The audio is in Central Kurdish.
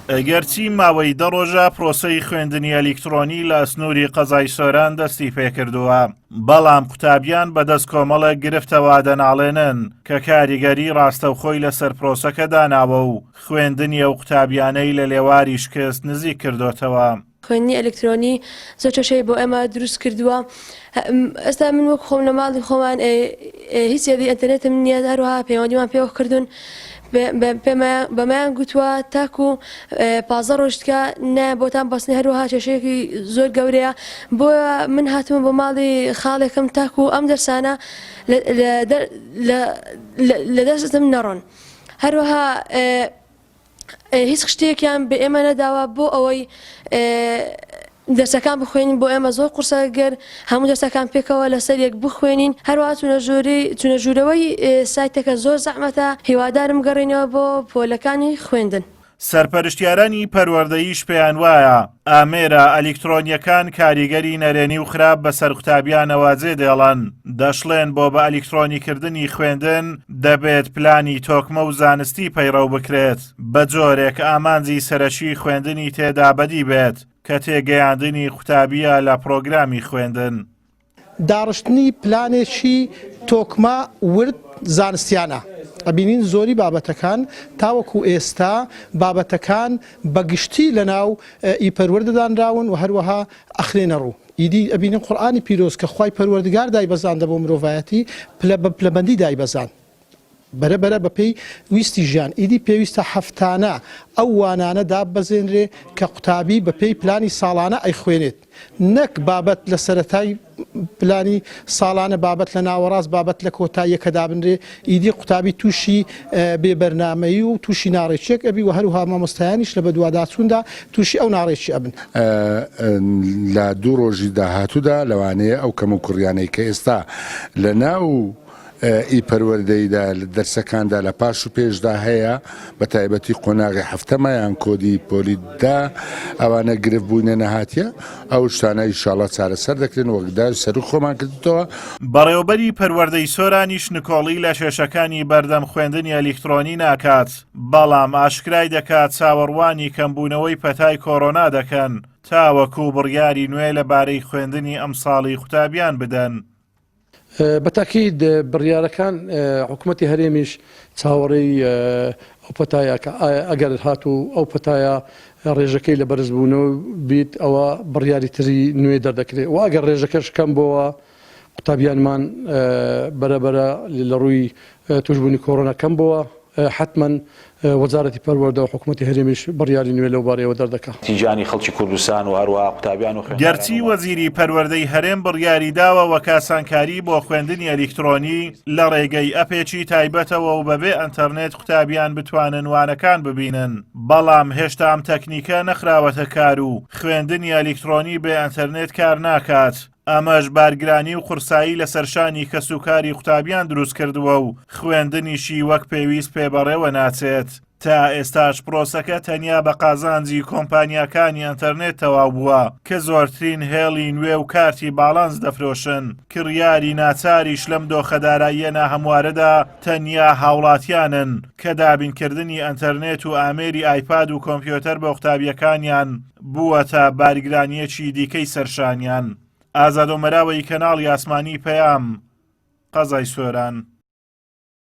ئەگەرچی ماوەی 10 ڕۆژە پرۆسەی خوێندنی ئەلیکترۆنی لە ئەسنووری قەزای سۆران دەستی پێکردووە، بەڵام قوتابیان بەدەست کۆمەڵە گرفتەوە دەناڵێنن کە کاریگەری ڕاستەوخۆی لەسەر پرۆسەکە داناوە و خوێندنی ئەو قوتابیانەی لە لێواری شکست نزیک کردوتەوە. خوێندنی ئەلکترۆنی زۆر کێشەی بۆ ئێمە دروست کردووە. ئێستا من وەک خۆم لە ماڵی خۆمان هیچ یادی ئەتەرنێتم نییە، هەروەها پەیوەندیمان پێوە کردوون بەمایان گوتووە تاکو 15 ڕۆژتکە نایە بۆتان بەستنی، هەروەها کێشەیەکی زۆر گەورەیە. بۆیە من هاتوومە بۆ ماڵی خاڵێکم تاکو ئەم دەرسانە لە دەستم نەڕۆن. هەروەها هیچ شتێکیان بە ئێمە نەداوە بۆ ئەوەی دەرسەکان بخوێنین. بۆ ئێمە زۆر قورسە گەر هەموو دەرسەکان پێکەوە لەسەر یەک بخوێنین. هەروەها چونەژوورەوەی سایتەکە زۆر زەحمەتە، هیوادارم گەڕێنەوە بۆ پۆلەکانی خوێندن. سەرپەرشتیارانی پەروەردەییش پێیان وایە ئامێرە ئەلیکترۆنیەکان کاریگەری نەرێنی و خراپ بەسەر قوتابیانەوەجێ دێڵن، دەشڵێن بۆ بە ئەلیکترۆنیکردنی خوێندن دەبێت پلانی تۆکمە و زانستی پەیڕەو بکرێت، بە جۆرێک ئامانجی سەرەکی خوێندنی تێدا بەدی بێت کە تێگەیاندنی قوتابیە لە پرۆگرامی خوێندن. داڕشتنی پلانێکی تۆکمە ورد زانستیانە. ئەبینین زۆری بابەتەکان تاوەکو ئێستا بابەتەکان بەگشتی لە ناو ئیپەروەردەدانراون و هەروەها ئەخرێنە ڕوو. ئیدی ئەبینین قورئانی پیرۆز کە خوای پەروەردگار دایبەزاندە بۆ مرۆڤایەتی پلەبەندی دایبەزان بەرەبەرە بەپێی ویستی ژیان. ئیدی پێویستە هەفتانە ئەو وانانە دابەزێنرێ کە قوتابی بەپێی پلانی ساڵانە ئەیخوێنێت، نەک بابەت لە سەرەتای پلانی ساڵانە بابەت لە ناوەڕاست بابەت لە کۆتاییەکە دابنرێ. ئیدی قوتابی تووشی بێبەرنامەیی و تووشی ناڕێکێک ئەبی و هەروها مامۆستایانیش لە بەدواداچووندا تووشی ئەو ناڕێکی ئەبن. لە 2 ڕۆژی داهاتوودا لەوانەیە ئەو کەم و کوڕیانەی کە ئێستا لە ناو ئیپەروەردەیدا لە دەرسەکاندا لە پاش و پێشدا هەیە، بە تایبەتی قۆناغی هەفتەمەیان کۆدی پۆلیدا ئەوانە گرفت بووینە نەهاتیە، ئەو شتانە ئینشاڵڵا چارەسەر دەکرێن وەکدار سەر خۆمان کردەوە. بەڕێوەبەری پەروەردەی سۆرانیش نکۆڵی لە شێشەکانی بەردەم خوێندنی ئەلیکترۆنی ناکات، بەڵام ئاشکرای دەکات چاوەڕوانی کەمبوونەوەی پەتای کۆڕۆنا دەکەن تاوەکو بڕیاری نوێ لەبارەی خوێندنی ئەم ساڵی قوتابیان بدەن. بەتاکید بڕیارەکان حکوومەتی هەرێمیش چاوەڕێی ئەو پەتایە کە ئەگەر هاتوو ئەو پەتایە ڕێژەکەی لە بەرزبوونەوە بیت ئەوە بڕیاری تری نوێ دەردەکرێت و ئەگەر ڕێژەکەش کەم بۆەوە قوتابیانمان بەرەبەرە لە ڕووی توشبوونی کۆڕۆنا کەم بووە، حتمما وەزارەتی پەروەردە و حکوومەتی هەرێمیش بڕیاری نوێ لەو بارەیەوە دەردەکات. تیجانی خەڵکی کوردستان و هەروەها قوتابیان و گەرچی وەزیری پەروەردەی هەرێم بڕیاری داوە وە کاسانکاری بۆ خوێندنی ئەلیکترۆنی لە ڕێگەی ئەپێکی تایبەتەوە و بەبێ ئەنتەرنێت قوتابیان بتوانن وانەکان ببینن، بەڵام هێشتا ئەم تەکنیکە نەخراوەتە کار و خوێندنی ئەلیکترۆنی بێ ئەنتەرنێت کار ناکات. ئەمەش بارگرانی و قورسایی لە سەرشانی کەسوکاری قوتابیان دروست کردووە و خوێندنیشی وەک پێویست پێبەڕێوە ناچێت. تا ئێستاش پرۆسەکە تەنیا بە قازانجی کۆمپانیاکانی ئەنتەرنێت تەواو بووە کە زۆرترین هێڵی نوێ و کارتی باڵانس دەفرۆشن. کڕیاری ناچاریش لەم دۆخەداراییە ناهەموارەدا تەنیا هاوڵاتیانن کە دابینکردنی ئەنتەرنێت و ئامێری ئایپاد و کۆمپیۆتەر بە قوتابیەکانیان بووەتە بارگرانیەکی دیکەی سەرشانیان. ئازاد و مەراوەی کەناڵی ئاسمانی پەیام، قەزای سۆران.